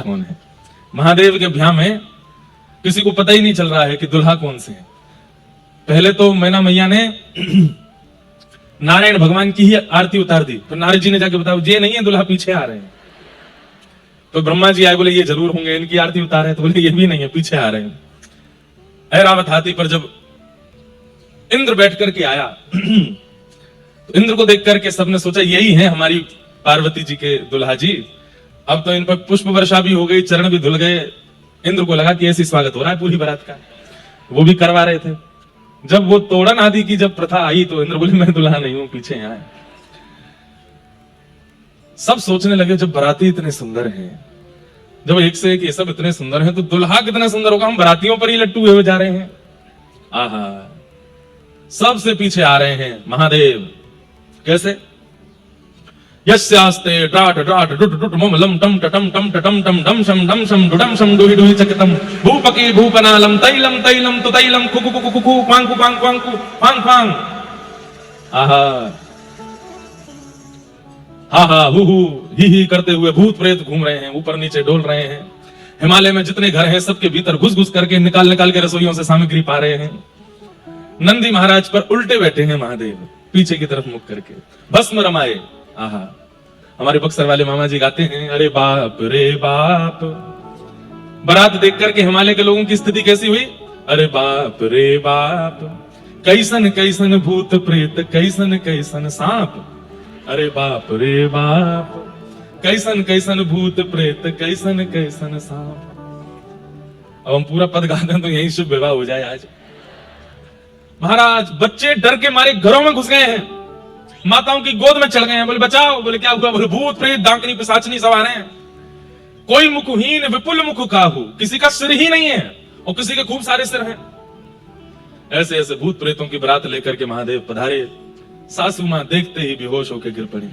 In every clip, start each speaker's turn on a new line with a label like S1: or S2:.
S1: कौन है। महादेव के ब्याह में किसी को पता ही नहीं चल रहा है कि दुल्हा कौन से है। पहले तो मैना मैया ने नारायण भगवान की ही आरती उतार दी, तो नारद जी ने जाके बताया ये नहीं है दुल्हा, पीछे आ रहे हैं। तो ब्रह्मा जी आए, बोले ये जरूर होंगे, इनकी आरती उतार है। तो बोले ये भी नहीं है, पीछे आ रहे हैं। ऐरावत हाथी पर जब इंद्र बैठ करके आया तो इंद्र को देख करके सबने सोचा यही है हमारी पार्वती जी के दुल्हा जी। अब तो इन पर पुष्प वर्षा भी हो गई, चरण भी धुल गए। इंद्र को लगा कि ऐसी स्वागत हो रहा है पूरी बारात का, वो भी करवा रहे थे। जब वो तोड़न आदि की जब प्रथा आई तो इंद्र बोले मैं दुल्हा नहीं हूं, पीछे आए। सब सोचने लगे जब बाराती इतने सुंदर हैं, जब एक से एक ये सब इतने सुंदर हैं, तो दुल्हा कितना सुंदर होगा, हम बारातियों पर ही लट्टू हुए जा रहे हैं। आहा, सबसे पीछे आ रहे हैं महादेव। कैसे? यस्यास्ते डाट डाट डुट डुट मम लम टम टम टम टम टम डम शम डम शम डुडम शम डुहि डुहि चकितम भूपकी भूपनालम तैलम तैलम तुतैलम कुकु कुकु कुकु पांकु पांकु पांकु पांग पांग। आहा हा हा हु ही करते हुए भूत प्रेत घूम रहे हैं, ऊपर नीचे डोल रहे हैं। हिमालय में जितने घर हैं सबके भीतर घुस घुस करके निकाल निकाल के रसोइयों से सामग्री पा रहे हैं। नंदी महाराज पर उल्टे बैठे हैं महादेव, पीछे की तरफ मुख करके भस्म रमाए। आहा, हमारे बक्सर वाले मामा जी गाते हैं, अरे बाप रे बाप। बारात देख करके हिमालय के लोगों की स्थिति कैसी हुई? अरे बाप रे बाप, कैसन कैसन भूत प्रेत, कैसन कैसन सांप। अरे बाप रे बाप, कैसन कैसन भूत प्रेत, कैसन कैसन सांप। अब हम पूरा पद गाते हैं तो यही शुभ विवाह हो जाए आज। महाराज बच्चे डर के मारे घरों में घुस गए हैं, माताओं की गोद में चढ़ गए हैं। बोले बचाओ, बोले क्या हुआ? बोले भूत प्रेत डांकनी पिशाचनी सब आ रहे हैं। कोई मुखहीन विपुल मुख काहू, किसी का सिर ही नहीं है और किसी के खूब सारे सिर हैं। ऐसे ऐसे भूत प्रेतों की बारात लेकर के महादेव पधारे। सासू मां देखते ही बेहोश होकर गिर पड़ी।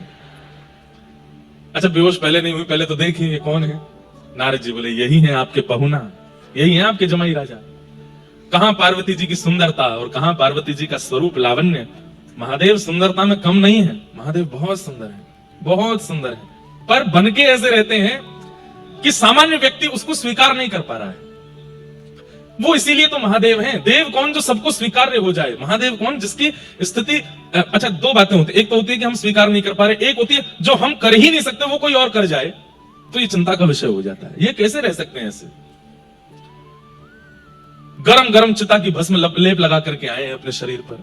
S1: अच्छा, बेहोश पहले नहीं हुई, पहले तो देखिए ये कौन है। नारद जी बोले यही है आपके पहुना, यही है आपके जमाई राजा। कहां पार्वती जी की सुंदरता और कहां पार्वती जी का स्वरूप लावण्य। महादेव सुंदरता में कम नहीं है, महादेव बहुत सुंदर है, बहुत सुंदर है, पर बनके ऐसे रहते हैं कि सामान्य व्यक्ति उसको स्वीकार नहीं कर पा रहा है। वो इसीलिए तो महादेव हैं। देव कौन? जो सबको स्वीकार्य हो जाए। महादेव कौन? जिसकी स्थिति, अच्छा दो बातें होती है, एक तो होती है कि हम स्वीकार नहीं कर पा रहे, एक होती है जो हम कर ही नहीं सकते वो कोई और कर जाए, तो ये चिंता का विषय हो जाता है। ये कैसे रह सकते हैं ऐसे? गरम गरम चिता की भस्म लेप लगा करके आए हैं अपने शरीर पर,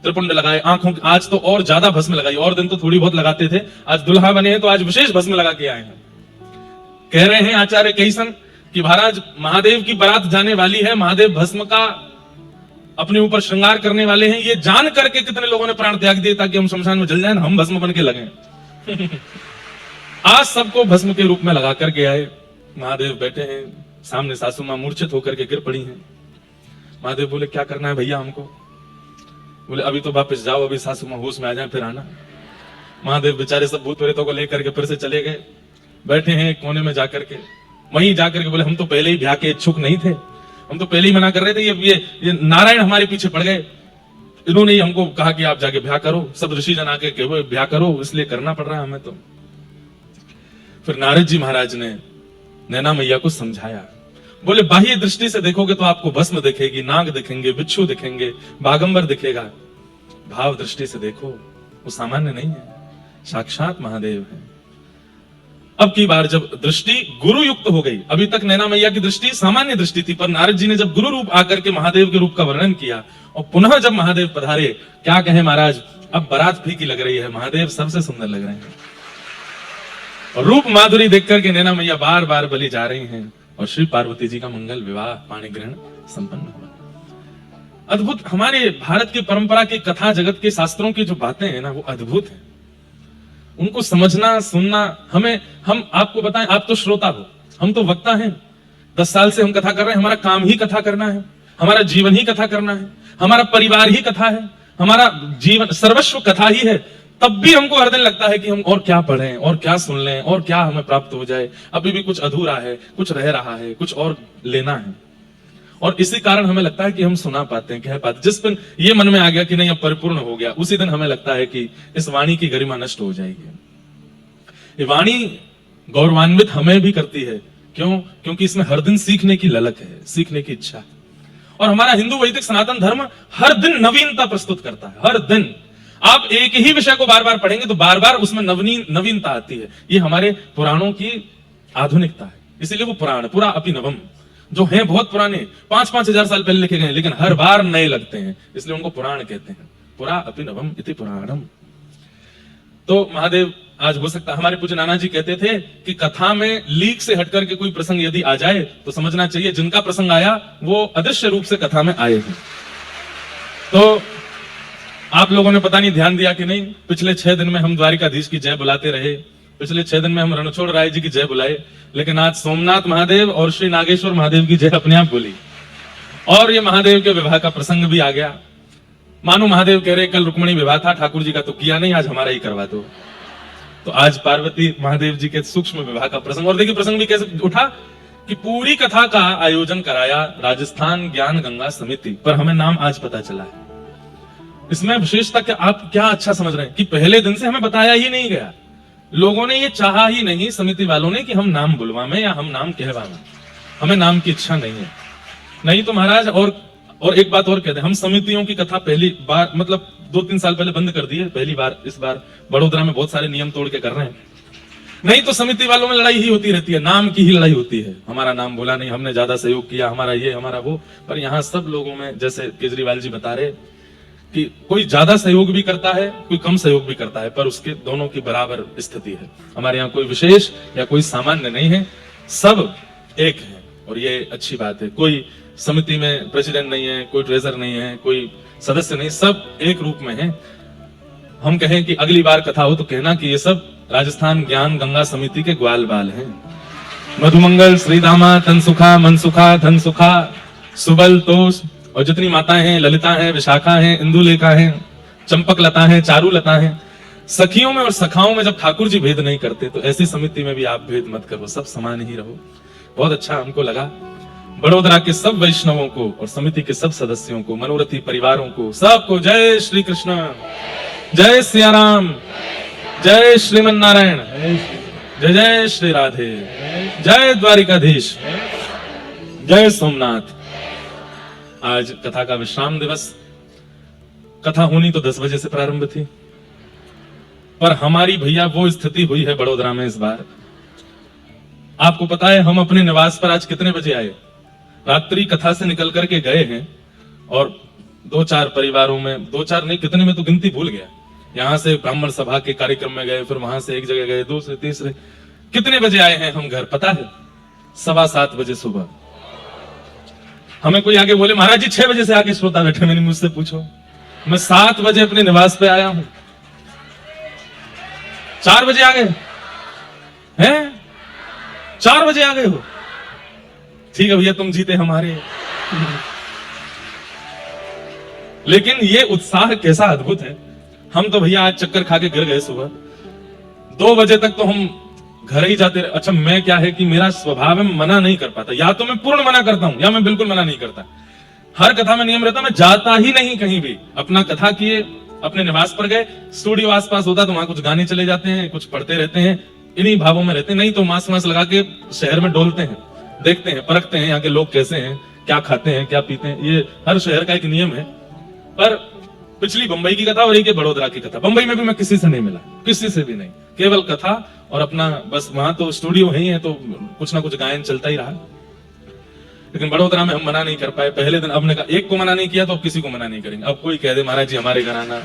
S1: त्रिपुंड लगाए, आंखों की आज तो और ज्यादा भस्म लगाई, और दिन तो थोड़ी बहुत लगाते थे, आज दुल्हा बने हैं तो आज विशेष भस्म लगा के आए हैं। कह रहे हैं आचार्य कैसन कि महाराज महादेव की बारात जाने वाली है, महादेव भस्म का अपने ऊपर श्रृंगार करने वाले हैं। ये जान करके कितने लोगों ने प्राण त्याग दिए ताकि हम शमशान में जल जाएं, हम भस्म बन के लगे। आज सबको भस्म के रूप में लगा करके आए। महादेव बैठे हैं सामने, सासू मां मूर्छित होकर के गिर पड़ी हैं। महादेव बोले क्या करना है भैया हमको? बोले अभी तो वापस जाओ, अभी सासू मां होश में आ जाए फिर आना। महादेव बेचारे सब भूत प्रेतों को लेकर के फिर से चले गए। बैठे हैं कोने में जाकर के, वहीं जाकर के बोले हम तो पहले ही ब्याह के इच्छुक नहीं थे, हम तो पहले ही मना कर रहे थे। ये नारायण हमारे पीछे पड़ गए, इन्होंने ही हमको कहा कि आप जाके ब्याह करो, सब ऋषि जन आके कहे ब्याह करो, इसलिए करना पड़ रहा है हमें। तो फिर नारद जी महाराज ने नैना मैया को समझाया। बोले बाह्य दृष्टि से देखोगे तो आपको भस्म दिखेगी, नाग दिखेंगे, बिच्छू दिखेंगे, बागंबर दिखेगा। भाव दृष्टि से देखो, वो सामान्य नहीं है, साक्षात महादेव है। अब की बार जब दृष्टि गुरु युक्त हो गई, अभी तक नैना मैया की दृष्टि सामान्य दृष्टि थी, पर नारद जी ने जब गुरु रूप आकर के महादेव के रूप का वर्णन किया और पुनः जब महादेव पधारे, क्या कहे महाराज, अब बारात फीकी लग रही है, महादेव सबसे सुंदर लग रहे हैं। और रूप माधुरी देख करके नैना मैया बार बार बलि जा रही हैं और श्री पार्वती जी का मंगल विवाह पाणी ग्रहण संपन्न हुआ। अद्भुत, हमारे भारत की परंपरा की कथा जगत के शास्त्रों की जो बातें हैं ना, वो अद्भुत है। उनको समझना सुनना, हम आपको बताएं, आप तो श्रोता हो, हम तो वक्ता हैं। 10 साल से हम कथा कर रहे हैं, हमारा काम ही कथा करना है, हमारा जीवन ही कथा करना है, हमारा परिवार ही कथा है, हमारा जीवन सर्वस्व कथा ही है। तब भी हमको हर दिन लगता है कि हम और क्या पढ़ें और क्या सुन लें और क्या हमें प्राप्त हो जाए, अभी भी कुछ अधूरा है, कुछ रह रहा है, कुछ और लेना है। और इसी कारण हमें लगता है कि हम सुना पाते हैं, कह पाते। जिस दिन ये मन में आ गया कि नहीं अब परिपूर्ण हो गया, उसी दिन हमें लगता है कि इस वाणी की गरिमा नष्ट हो जाएगी। ये वाणी गौरवान्वित हमें भी करती है क्यों? क्योंकि इसमें हर दिन सीखने की ललक है, सीखने की इच्छा है। और हमारा हिंदू वैदिक सनातन धर्म हर दिन नवीनता प्रस्तुत करता है। हर दिन आप एक ही विषय को बार बार पढ़ेंगे तो बार बार उसमें नवीनता आती है। ये हमारे पुराणों की आधुनिकता है, इसीलिए वो पुराण पूरा अभिनवम, जो है बहुत पुराने 5-5 हजार साल पहले लिखे गए, लेकिन हर बार नए लगते हैं, इसलिए उनको पुराण कहते हैं। पुरा अभिनवम इति पुराणम। तो महादेव, आज हो सकता, हमारे पूज्य नाना जी कहते थे कि कथा में लीक से हटकर के कोई प्रसंग यदि आ जाए तो समझना चाहिए जिनका प्रसंग आया वो अदृश्य रूप से कथा में आए हैं। तो आप लोगों ने पता नहीं ध्यान दिया कि नहीं, पिछले 6 दिन में हम द्वारिकाधीश की जय बुलाते रहे, पिछले 6 दिन में हम रणछोड़ राय जी की जय बुलाए, लेकिन आज सोमनाथ महादेव और श्री नागेश्वर महादेव की जय अपने आप बोली। और ये महादेव के विवाह का प्रसंग भी आ गया। मानो महादेव कह रहे कल रुक्मणी विवाह था, ठाकुर जी का तो किया नहीं, आज हमारा ही करवा दो। तो आज पार्वती महादेव जी के सूक्ष्म विवाह का प्रसंग। और देखिए प्रसंग भी कैसे उठा कि पूरी कथा का आयोजन कराया राजस्थान ज्ञान गंगा समिति, पर हमें नाम आज पता चला है। इसमें विशेषता क्या, आप क्या अच्छा समझ रहे हैं कि पहले दिन से हमें बताया ही नहीं गया, लोगों ने ये चाहा ही नहीं, समिति वालों ने, कि हम नाम बुलवाएं या हम नाम कहवाएं। हमें नाम की इच्छा नहीं है। नहीं तो महाराज, और एक बात और कहते हैं, हम समितियों की कथा पहली बार, मतलब 2-3 साल पहले बंद कर दी है, पहली बार इस बार बड़ोदरा में बहुत सारे नियम तोड़ के कर रहे हैं। नहीं तो समिति वालों में लड़ाई ही होती रहती है, नाम की ही लड़ाई होती है, हमारा नाम बोला नहीं, हमने ज्यादा सहयोग किया, हमारा ये हमारा वो। पर यहाँ सब लोगों में, जैसे केजरीवाल जी बता रहे कि कोई ज्यादा सहयोग भी करता है, कोई कम सहयोग भी करता है, पर उसके दोनों की बराबर स्थिति है। हमारे यहाँ कोई विशेष या कोई सामान्य नहीं है, सब एक है, और ये अच्छी बात है। कोई समिति में प्रेसिडेंट नहीं है, कोई ट्रेजर नहीं है, कोई सदस्य नहीं, सब एक रूप में है। हम कहें कि अगली बार कथा हो तो कहना कि ये सब राजस्थान ज्ञान गंगा समिति के ग्वाल बाल हैं। मधुमंगल, श्रीदामा, तनसुखा, मनसुखा, धनसुखा, सुबल, तोष, और जितनी माताएं हैं, ललिता हैं, विशाखा हैं, इंदुलेखा हैं, चंपक लता हैं, चारू लता हैं, सखियों में और सखाओं में जब ठाकुर जी भेद नहीं करते तो ऐसी समिति में भी आप भेद मत करो, सब समान ही रहो। बहुत अच्छा हमको लगा। बड़ोदरा के सब वैष्णवों को और समिति के सब सदस्यों को, मनोरथी परिवारों को, सबको जय श्री कृष्ण, जय सिया राम, जय श्रीमन नारायण, जय जय श्री राधे, जय द्वारिकाधीश, जय सोमनाथ। आज कथा का विश्राम दिवस। कथा होनी तो 10 बजे से प्रारंभ थी, पर हमारी भैया वो स्थिति हुई है बड़ोदरा में इस बार। आपको पता है हम अपने निवास पर आज कितने बजे आए? रात्रि कथा से निकल करके गए हैं, और 2-4 परिवारों में, 2-4 नहीं, कितने में तो गिनती भूल गया। यहाँ से ब्राह्मण सभा के कार्यक्रम में गए, फिर वहां से एक जगह गए, दूसरे तीसरे, कितने बजे आए हैं हम घर पता है? 7:15 बजे सुबह। हमें कोई आगे बोले महाराज जी 6 बजे से आके श्रोता बैठे, मैंने मुझसे पूछो, मैं 7 बजे अपने निवास पे आया हूं, 4 बजे आ गए हैं? 4 बजे आ गए हो? ठीक है भैया, तुम जीते हमारे। लेकिन ये उत्साह कैसा अद्भुत है। हम तो भैया आज चक्कर खा के गिर गए सुबह 2 बजे तक, तो हम घर ही जाते रहे। अच्छा, मैं क्या है कि मेरा स्वभाव है मना नहीं कर पाता, या तो मैं पूर्ण मना करता हूं या मैं बिल्कुल मना नहीं करता। हर कथा में नियम रहता, मैं जाता ही नहीं कहीं भी। अपना कथा किए, अपने निवास पर गए, स्टूडियो आसपास होता तो वहां कुछ गाने चले जाते हैं, कुछ पढ़ते रहते हैं, इन्हीं भावों में रहते हैं। नहीं तो मांस लगा के शहर में डोलते हैं, देखते हैं, परखते हैं यहाँ के लोग कैसे हैं, क्या खाते हैं, क्या पीते हैं। ये हर शहर का एक नियम है। पर पिछली बंबई की कथा और एक बड़ोदरा की कथा, बंबई में भी मैं किसी से नहीं मिला, किसी से भी नहीं, केवल कथा और अपना बस, वहां तो स्टूडियो ही है तो कुछ ना कुछ गायन चलता ही रहा। लेकिन बड़ोदरा में हम मना नहीं कर पाए पहले दिन। अब ने कहा, एक को मना नहीं किया तो अब किसी को मना नहीं करेंगे। अब कोई कह दे महाराज जी हमारे घर आना,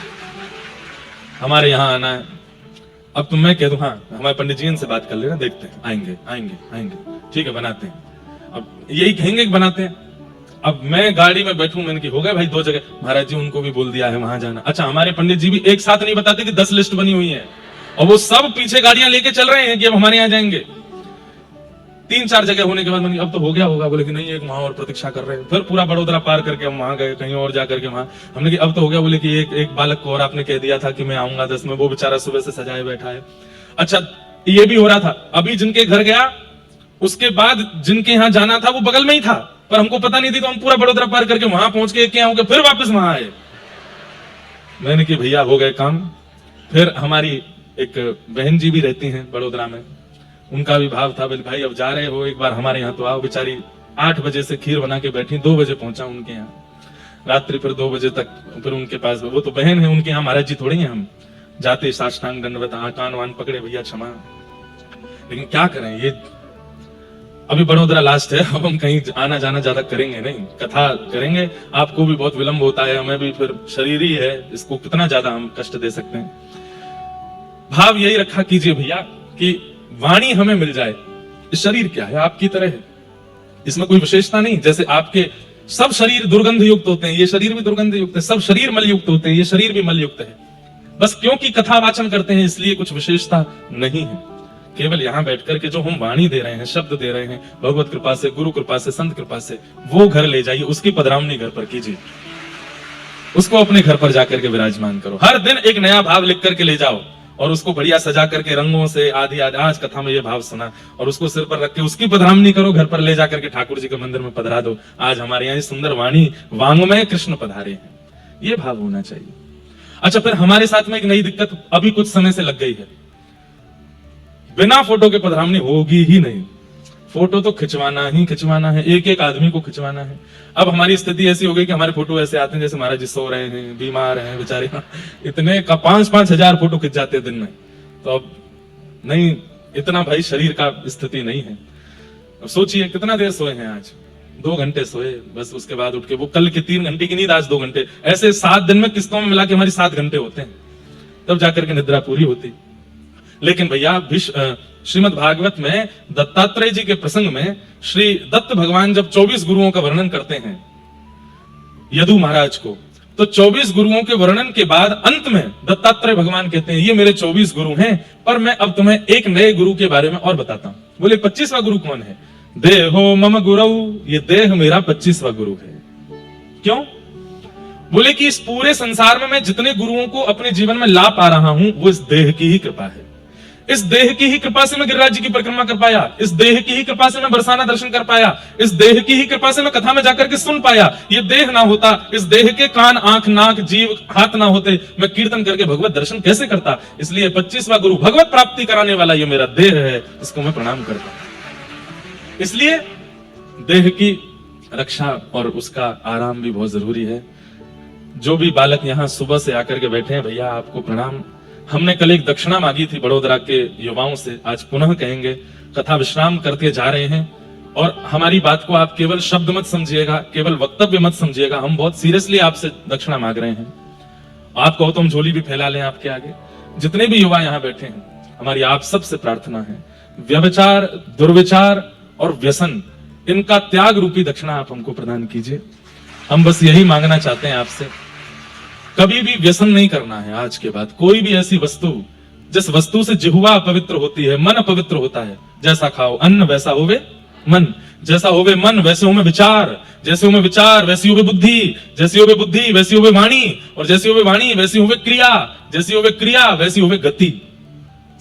S1: हमारे यहाँ आना है, अब तुम मैं कह दूं हाँ हमारे पंडित जी से बात कर लेना, देखते हैं, आएंगे आएंगे आएंगे, ठीक है बनाते हैं। अब यही कहेंगे कि बनाते हैं। अब मैं गाड़ी में बैठूं, मैंने कि हो गया भाई 2 जगह, महाराज जी उनको भी बोल दिया है वहां जाना। अच्छा, हमारे पंडित जी भी एक साथ नहीं बताते कि 10 लिस्ट बनी हुई है, और वो सब पीछे गाड़ियां लेके चल रहे हैं कि अब हमारे यहाँ जाएंगे। 3-4 जगह होने के बाद मैंने अब तो हो गया होगा, बोले कि नहीं एक वहां और प्रतीक्षा कर रहे हैं। फिर पूरा बड़ोदरा पार करके हम वहां गए, कहीं और जाकर के वहां हमने कि अब तो हो गया, बोले कि एक बालक को और आपने कह दिया था कि मैं आऊंगा 10 में, वो बेचारा सुबह से सजाए बैठा है। अच्छा, ये भी हो रहा था। अभी जिनके घर गया, उसके बाद जिनके यहाँ जाना था वो बगल में ही था, पर हमको पता नहीं थी, तो हम पूरा बड़ोदरा पार करके वहां पहुंच के क्या होगा, फिर वापस वहां आए। मैंने कि भैया हो गए काम। फिर हमारी एक बहन जी भी रहती हैं बड़ोदरा में, उनका भी भाव था, बोले भाई अब जा रहे हो एक बार हमारे यहाँ तो आओ। बेचारी 8 बजे से खीर बना के बैठी, 2 बजे पहुंचा उनके यहाँ। रात्रि फिर 2 बजे तक फिर उनके पास, वो तो बहन है उनके यहाँ, महाराज जी थोड़ी है। हम जाते साष्टांग दंडवत, कान वान पकड़े, भैया क्षमा। लेकिन क्या करें, ये अभी बड़ोदरा लास्ट है, अब हम कहीं आना जाना ज्यादा करेंगे नहीं, कथा करेंगे। आपको भी बहुत विलंब होता है, हमें भी, फिर शरीर ही है, इसको कितना ज्यादा हम कष्ट दे सकते हैं। भाव यही रखा कीजिए भैया कि वाणी हमें मिल जाए। शरीर क्या है, आपकी तरह है, इसमें कोई विशेषता नहीं। जैसे आपके सब शरीर दुर्गंध युक्त होते हैं, ये शरीर भी दुर्गंध युक्त है। सब शरीर मल युक्त होते हैं, ये शरीर भी मल युक्त है। बस क्योंकि कथा वाचन करते हैं इसलिए कुछ विशेषता नहीं है। केवल यहाँ बैठ करके जो हम वाणी दे रहे हैं, शब्द दे रहे हैं, भगवत कृपा से, गुरु कृपा से, संत कृपा से, वो घर ले जाइए, उसकी पधरामनी घर पर कीजिए, उसको अपने घर पर जाकर के विराजमान करो। हर दिन एक नया भाव लिख करके ले जाओ और उसको बढ़िया सजा करके रंगों से, आदि आदि, आज कथा में ये भाव सुना, और उसको सिर पर रख के उसकी पधरामनी करो, घर पर ले जाकर के ठाकुर जी के मंदिर में पधरा दो। आज हमारे यहाँ सुंदर वाणी वांग्मय कृष्ण पधारे हैं, ये भाव होना चाहिए। अच्छा, फिर हमारे साथ में एक नई दिक्कत अभी कुछ समय से लग गई है, बिना फोटो के पधरामनी होगी ही नहीं। फोटो तो खिंचवाना ही खिंचवाना है, एक एक आदमी को खिंचवाना है। अब हमारी स्थिति ऐसी हो गई कि हमारे फोटो ऐसे आते हैं जैसे महाराज जी सो रहे हैं, बीमार हैं बेचारे, इतने का 5-5 हजार फोटो खिंच जाते हैं दिन में। तो अब नहीं, इतना भाई शरीर का स्थिति नहीं है। अब सोचिए कितना देर सोए हैं आज, 2 घंटे सोए, बस उसके बाद उठ के वो कल की 3 घंटे की नींद, आज 2 घंटे, ऐसे 7 दिन में किस्तों में मिला के हमारी 7 घंटे होते हैं, तब जाकर के निद्रा पूरी होती। लेकिन भैया श्रीमद् भागवत में दत्तात्रेय जी के प्रसंग में श्री दत्त भगवान जब 24 गुरुओं का वर्णन करते हैं यदु महाराज को, तो 24 गुरुओं के वर्णन के बाद अंत में दत्तात्रेय भगवान कहते हैं ये मेरे 24 गुरु हैं, पर मैं अब तुम्हें एक नए गुरु के बारे में और बताता हूं। बोले 25वां गुरु कौन है? देहो मम गुरु, ये देह मेरा 25वां गुरु है। क्यों? बोले कि इस पूरे संसार में मैं जितने गुरुओं को अपने जीवन में ला पा रहा हूं वो इस देह की ही कृपा है। इस देह की ही कृपा से मैं गिरिराज जी की परिक्रमा कर पाया, इस देह की ही कृपा से मैं बरसाना दर्शन कर पाया, इस देह की ही कृपा से मैं कथा में जाकर के सुन पाया। ये देह ना होता, इस देह के कान, आंख, नाक, जीव, हाथ ना होते, मैं कीर्तन करके भगवत दर्शन कैसे करता? इसलिए 25वां गुरु भगवत प्राप्ति कराने वाला ये मेरा देह है, इसको मैं प्रणाम करता हूं। इसलिए देह की रक्षा और उसका आराम भी बहुत जरूरी है। जो भी बालक यहाँ सुबह से आकर के बैठे हैं, भैया आपको प्रणाम। हमने कल एक दक्षिणा मांगी थी बड़ोदरा के युवाओं से, आज पुनः कहेंगे। कथा विश्राम करते जा रहे हैं और हमारी बात को आप केवल शब्द मत समझिएगा, केवल वक्तव्य मत समझिएगा, हम बहुत सीरियसली आपसे दक्षिणा मांग रहे हैं। आप कहो तो हम झोली भी फैला लें आपके आगे। जितने भी युवा यहाँ बैठे हैं, हमारी आप सबसे प्रार्थना है, व्यभिचार, दुर्विचार और व्यसन, इनका त्याग रूपी दक्षिणा आप हमको प्रदान कीजिए। हम बस यही मांगना चाहते हैं आपसे। कभी भी व्यसन नहीं करना है आज के बाद। कोई भी ऐसी वस्तु, जिस वस्तु से जिह्वा पवित्र होती है, मन पवित्र होता है। जैसा खाओ अन्न वैसा होवे मन, जैसा होवे मन वैसे होवे विचार, जैसे होवे विचार वैसी होवे बुद्धि, जैसी होवे बुद्धि वैसी होवे वाणी, और जैसी होवे वाणी वैसी होवे क्रिया, जैसी होवे क्रिया वैसी होवे गति।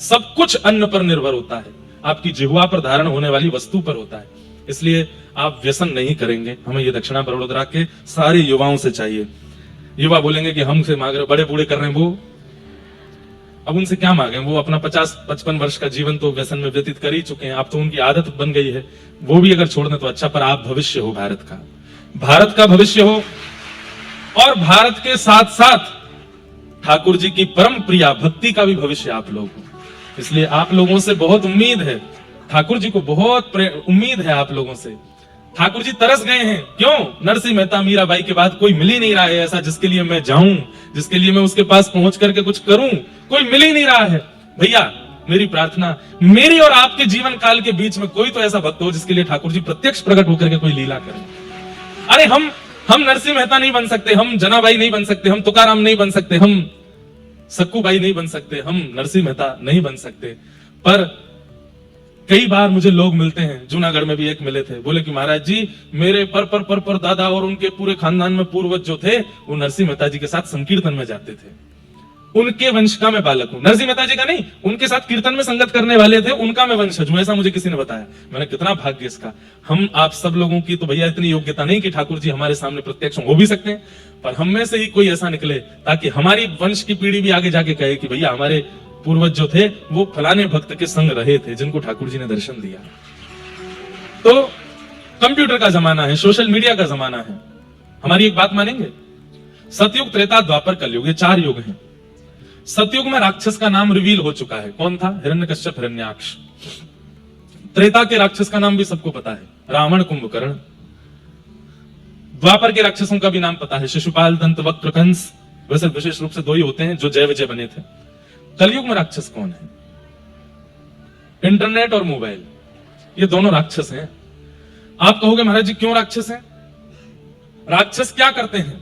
S1: सब कुछ अन्न पर निर्भर होता है, आपकी जिह्वा पर धारण होने वाली वस्तु पर होता है। इसलिए आप व्यसन नहीं करेंगे। हमें ये दक्षिणा बड़ोदरा के सारे युवाओं से चाहिए। युवा बोलेंगे कि हमसे मांग रहे, बड़े बूढ़े कर रहे हैं वो, अब उनसे क्या मांगे? वो अपना 50-55 वर्ष का जीवन तो व्यसन में व्यतीत कर ही चुके हैं, अब तो उनकी आदत बन गई है। वो भी अगर छोड़ दें तो अच्छा, पर आप भविष्य हो भारत का, भारत का भविष्य हो, और भारत के साथ साथ ठाकुर जी की परम प्रिया भक्ति का भी भविष्य आप लोग हो। इसलिए आप लोगों से बहुत उम्मीद है, ठाकुर जी को बहुत उम्मीद है आप लोगों से। ठाकुर जी तरस गए हैं। क्यों? नरसिंह मेहता मीराबाई के बाद कोई मिल ही नहीं रहा है ऐसा जिसके लिए मैं जाऊं, जिसके लिए मैं उसके पास पहुंच करके कुछ करूं। कोई मिल ही नहीं रहा है। भैया मेरी प्रार्थना, मेरी और आपके जीवन काल के बीच में कोई तो ऐसा भक्त हो जिसके लिए ठाकुर जी प्रत्यक्ष प्रकट होकर के कोई लीला करें। अरे हम नरसिंह मेहता नहीं बन सकते, हम जनाबाई नहीं बन सकते, हम तुकाराम नहीं बन सकते, हम सक्कूबाई नहीं बन सकते, हम नरसिंह मेहता नहीं बन सकते। पर कई बार मुझे लोग मिलते हैं, जूनागढ़ में भी एक मिले थे, बोले कि महाराज जी मेरे पर दादा और उनके पूरे खानदान में पूर्वज जो थे वो नरसिंह मेहता जी के साथ संकीर्तन में जाते थे, उनके वंश का मैं बालक हूं। नरसिंह मेहता जी का नहीं, उनके साथ कीर्तन में संगत करने वाले थे, उनका मैं वंशज हूं, ऐसा मुझे किसी ने बताया। मैंने कितना भाग्य इसका। हम आप सब लोगों की तो भैया इतनी योग्यता नहीं कि ठाकुर जी हमारे सामने प्रत्यक्ष हो भी सकते हैं, पर हम में से ही कोई ऐसा निकले ताकि हमारी वंश की पीढ़ी भी आगे जाके कहे कि भैया हमारे पूर्वज जो थे वो फलाने भक्त के संग रहे थे जिनको ठाकुर जी ने दर्शन दिया। तो कंप्यूटर का जमाना है, सोशल मीडिया का जमाना है, हमारी एक बात मानेंगे? सतयुग, त्रेता, द्वापर, कलयुग, ये 4 युग हैं। सतयुग में राक्षस का नाम रिवील हो चुका है, कौन था? हिरण्यकश्यप, हिरण्याक्ष। त्रेता के राक्षस का नाम भी सबको पता है, रावण, कुंभकर्ण। द्वापर के राक्षसों का भी नाम पता है, शिशुपाल, दंतवक्त्र, कंस। वैसे विशेष रूप से 2 ही होते हैं जो जय विजय बने थे। कलयुग में राक्षस कौन है? इंटरनेट और मोबाइल, ये दोनों राक्षस हैं। आप कहोगे महाराज जी क्यों राक्षस हैं? राक्षस क्या करते हैं?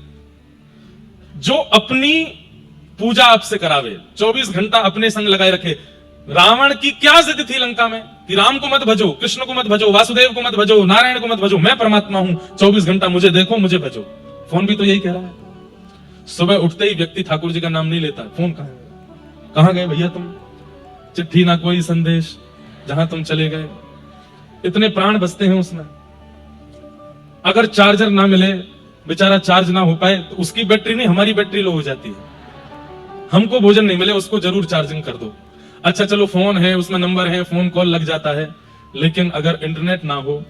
S1: जो अपनी पूजा आपसे करावे, 24 घंटा अपने संग लगाए रखे। रावण की क्या जिद थी लंका में कि राम को मत भजो, कृष्ण को मत भजो, वासुदेव को मत भजो, नारायण को मत भजो, मैं परमात्मा हूं, 24 घंटा मुझे देखो, मुझे भजो। फोन भी तो यही कह रहा है। सुबह उठते ही व्यक्ति ठाकुर जी का नाम नहीं लेता, फोन कहां गए भैया तुम? चिट्ठी ना कोई संदेश, जहां तुम चले गए। इतने प्राण बसते हैं उसमें। अगर चार्जर ना मिले, बेचारा चार्ज ना हो पाए, तो उसकी बैटरी नहीं, हमारी बैटरी लो हो जाती है। हमको भोजन नहीं मिले, उसको जरूर चार्जिंग कर दो। अच्छा चलो फोन है, उसमें नंबर है, फोन कॉल लग जाता है। लेकिन अगर इंटरनेट ना हो,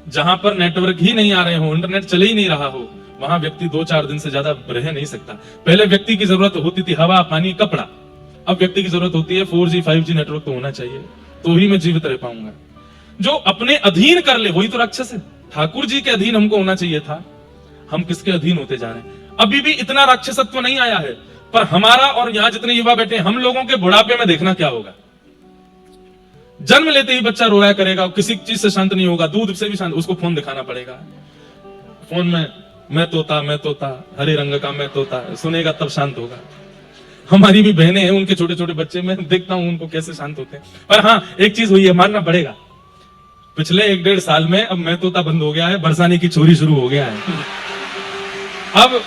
S1: जहां पर नेटवर्क ही नहीं आ रहे हो, इंटरनेट चले ही नहीं रहा हो, वहां व्यक्ति 2-4 दिन से ज्यादा रह नहीं सकता। पहले व्यक्ति की जरूरत होती थी हवा, पानी, कपड़ा। अब व्यक्ति की जरूरत होती है 4G 5G नेटवर्क तो होना चाहिए, तो ही मैं जीवित रह पाऊंगा। जो अपने अधीन कर ले वही तो राक्षस है। ठाकुर जी के अधीन हमको होना चाहिए था, हम किसके अधीन होते जा रहे हैं? अभी भी इतना राक्षसत्व नहीं आया है, पर हमारा और यहां जितने युवा बैठे, हम लोगों के बुढ़ापे में देखना क्या होगा। जन्म लेते ही बच्चा रोया करेगा, किसी चीज से शांत नहीं होगा, दूध से भी शांत, उसको फोन दिखाना पड़ेगा। फोन में मैं तोता, हरे रंग का मैं तोता सुनेगा तब शांत होगा। हमारी भी बहनें हैं, उनके छोटे छोटे बच्चे, मैं देखता हूं उनको कैसे शांत होते हैं। पर हाँ, एक चीज हुई है, मानना पड़ेगा, पिछले 1-1.5 साल में अब मैं तोता बंद हो गया है, बरसाने की चोरी शुरू हो गया है। अब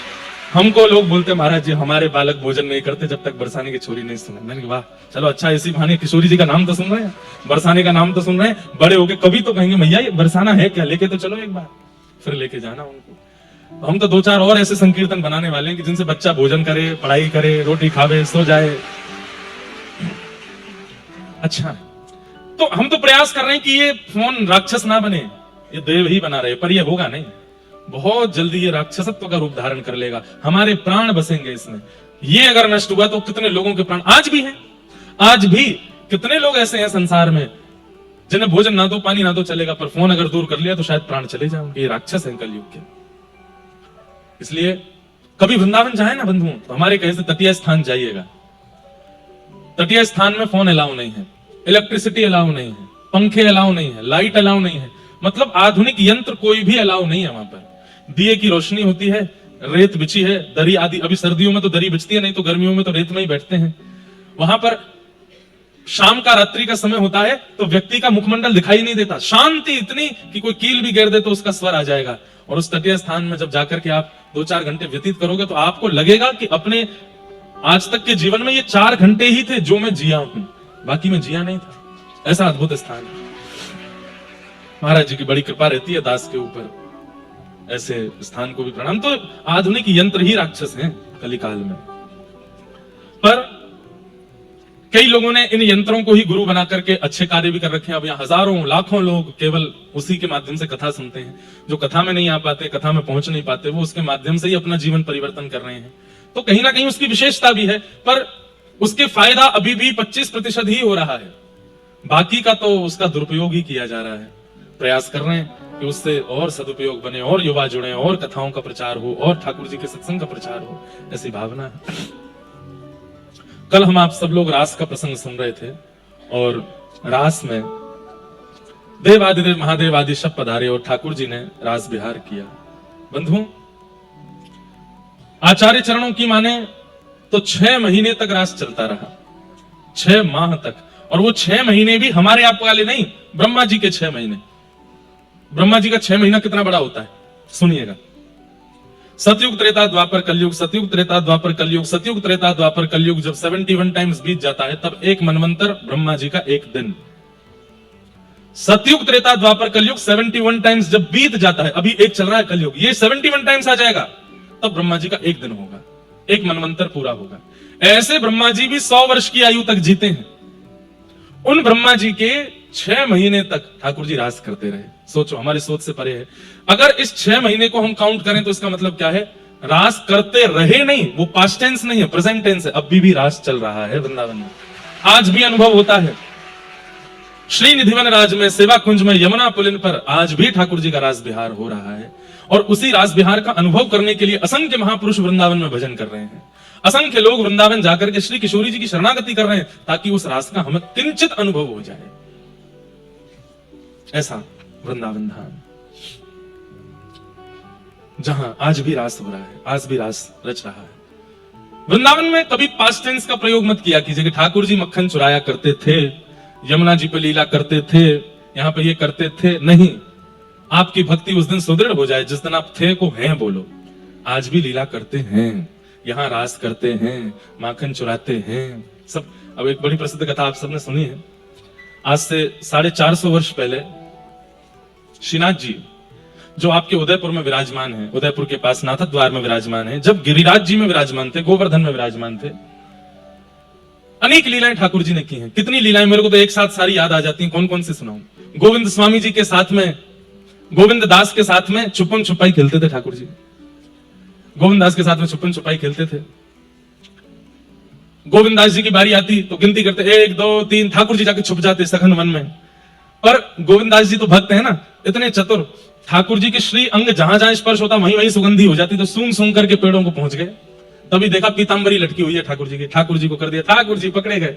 S1: हमको लोग बोलते महाराज जी हमारे बालक भोजन नहीं करते जब तक बरसाने की छोरी नहीं सुने। मैंने कहा वाह, चलो अच्छा, इसी बहाने किशोरी जी का नाम तो सुन रहे हैं, बरसाने का नाम तो सुन रहे हैं। बड़े होके कभी तो कहेंगे भैया ये बरसाना है क्या, लेके तो चलो एक बार। फिर लेके जाना उनको। हम तो 2-4 और ऐसे संकीर्तन बनाने वाले हैं कि जिनसे बच्चा भोजन करे, पढ़ाई करे, रोटी खावे, सो जाए। अच्छा, तो हम तो प्रयास कर रहे हैं कि ये फोन राक्षस ना बने, ये देव ही बना रहे, पर ये होगा नहीं। बहुत जल्दी ये राक्षसत्व का रूप धारण कर लेगा, हमारे प्राण बसेंगे इसमें। ये अगर नष्ट हुआ तो कितने लोगों के प्राण आज भी हैं, आज भी कितने लोग ऐसे हैं संसार में जिन्हें भोजन ना दो, पानी ना दो चलेगा, पर फोन अगर दूर कर लिया तो शायद प्राण चले जाएंगे। ये राक्षस है कलयुग के। इसलिए कभी वृंदावन जाए ना बंधुओं, तो हमारे कहे से तटीय स्थान जाइएगा। तटीय स्थान में फोन अलाउ नहीं है, इलेक्ट्रिसिटी अलाउ नहीं है, पंखे अलाउ नहीं है, लाइट अलाउ नहीं है, मतलब आधुनिक यंत्र कोई भी अलाउ नहीं है वहां पर। दिए की रोशनी होती है, रेत बिछी है, दरी आदि। अभी सर्दियों में तो दरी बिछती है, नहीं तो गर्मियों में तो रेत में ही बैठते हैं। वहां पर शाम का, रात्रि का समय होता है तो व्यक्ति का मुखमंडल दिखाई नहीं देता, शांति इतनी कि कोई कील भी गिर दे तो उसका स्वर आ जाएगा। और उस तटीय स्थान में जब जाकर के आप 2-4 घंटे व्यतीत करोगे तो आपको लगेगा कि अपने आज तक के जीवन में ये 4 घंटे ही थे जो मैं जिया हूं, बाकी मैं जिया नहीं था। ऐसा अद्भुत स्थान है। महाराज जी की बड़ी कृपा रहती है दास के ऊपर, ऐसे स्थान को भी प्रणाम। तो आधुनिक यंत्र ही राक्षस हैं कलिकाल में। पर कई लोगों ने इन यंत्रों को ही गुरु बना करके अच्छे कार्य भी कर रखे हैं। अब यहाँ हजारों लाखों लोग केवल उसी के माध्यम से कथा सुनते हैं। जो कथा में नहीं आ पाते, कथा में पहुंच नहीं पाते, वो उसके माध्यम से ही अपना जीवन परिवर्तन कर रहे हैं। तो कहीं ना कहीं उसकी विशेषता भी है, पर उसके फायदा अभी भी 25% ही हो रहा है, बाकी का तो उसका दुरुपयोग ही किया जा रहा है। प्रयास कर रहे हैं कि उससे और सदुपयोग बने, और युवा जुड़े, और कथाओं का प्रचार हो, और ठाकुर जी के सत्संग का प्रचार हो, ऐसी भावना है। कल हम आप सब लोग रास का प्रसंग सुन रहे थे, और रास में देवादिदेव महादेव आदि सब पधारे और ठाकुर जी ने रास विहार किया। बंधुओं, आचार्य चरणों की माने तो 6 महीने तक रास चलता रहा, 6 माह तक। और वो 6 महीने भी हमारे आप वाले नहीं, ब्रह्मा जी के 6 महीने। ब्रह्मा जी का 6 महीना कितना बड़ा होता है सुनिएगा। सतयुग, त्रेता, द्वापर, कलयुग, सतयुग, त्रेता, द्वापर, कलयुग, सतयुग, त्रेता, द्वापर, कलयुग जब 71 टाइम्स बीत जाता है तब एक मनवंतर ब्रह्मा जी का एक दिन। सतयुग, त्रेता, द्वापर, कलयुग 71 टाइम्स जब बीत जाता है, अभी एक चल रहा है कलयुग, ये 71 टाइम्स आ जाएगा तब ब्रह्मा जी का एक दिन होगा, एक मनवंतर पूरा होगा। ऐसे ब्रह्मा जी भी 100 वर्ष की आयु तक जीते हैं। उन ब्रह्मा जी के 6 महीने तक ठाकुर जी रास करते रहे। सोचो, हमारी सोच से परे है। अगर इस 6 महीने को हम काउंट करें तो इसका मतलब क्या है? रास करते रहे नहीं, वो पास्ट टेंस नहीं है, प्रेजेंट टेंस है। अभी भी रास चल रहा है वृंदावन में, आज भी अनुभव होता है। श्री निधिवन राज में, सेवा कुंज में, यमुना पुलिन पर आज भी ठाकुर जी का रास बिहार हो रहा है। और उसी रास बिहार का अनुभव करने के लिए असंख्य महापुरुष वृंदावन में भजन कर रहे हैं। असंख्य लोग वृंदावन जाकर के श्री किशोरी जी की शरणागति कर रहे हैं, ताकि उस रास का हमें किंचित अनुभव हो जाए। ऐसा वृंदावन धाम, जहां आज भी रास हो रहा है, आज भी रास रच रहा है। वृंदावन में कभी पास्ट टेंस का प्रयोग मत किया कीजिए कि ठाकुर जी मक्खन चुराया करते थे, यमुना जी पे लीला करते थे, यहां पे ये करते थे। नहीं, आपकी भक्ति उस दिन सुदृढ़ हो जाए जिस दिन आप थे को हैं बोलो। आज भी लीला करते हैं, यहां रास करते हैं, माखन चुराते हैं सब। अब एक बड़ी प्रसिद्ध कथा आप सबने सुनी है। आज से 450 वर्ष पहले श्रीनाथ जी, जो आपके उदयपुर में विराजमान है, उदयपुर के पास नाथक द्वार में विराजमान है, जब गिरिराज जी में विराजमान थे, गोवर्धन में विराजमान थे, अनेक लीलाएं ठाकुर जी ने की हैं। कितनी लीलाएं, मेरे को तो एक साथ सारी याद आ जाती हैं, कौन कौन सी सुनाऊं। गोविंद स्वामी जी के साथ में, गोविंद दास के साथ में छुपन छुपाई खेलते थे ठाकुर जी। गोविंद दास के साथ में छुपन छुपाई खेलते थे। गोविंद दास जी की बारी आती तो गिनती करते 1 2 3, ठाकुर जी जाके छुप जाते सघन वन में। पर गोविंद दास जी तो भक्त है ना, इतने चतुर, ठाकुर जी के श्री अंग जहां जहां स्पर्श होता वहीं वहीं सुगंधी हो जाती, तो सूंघ सूंघ करके पेड़ों को पहुंच गए। तभी देखा पीतांबरी लटकी हुई है ठाकुर जी की, ठाकुर जी को कर दिया, ठाकुर जी पकड़े गए।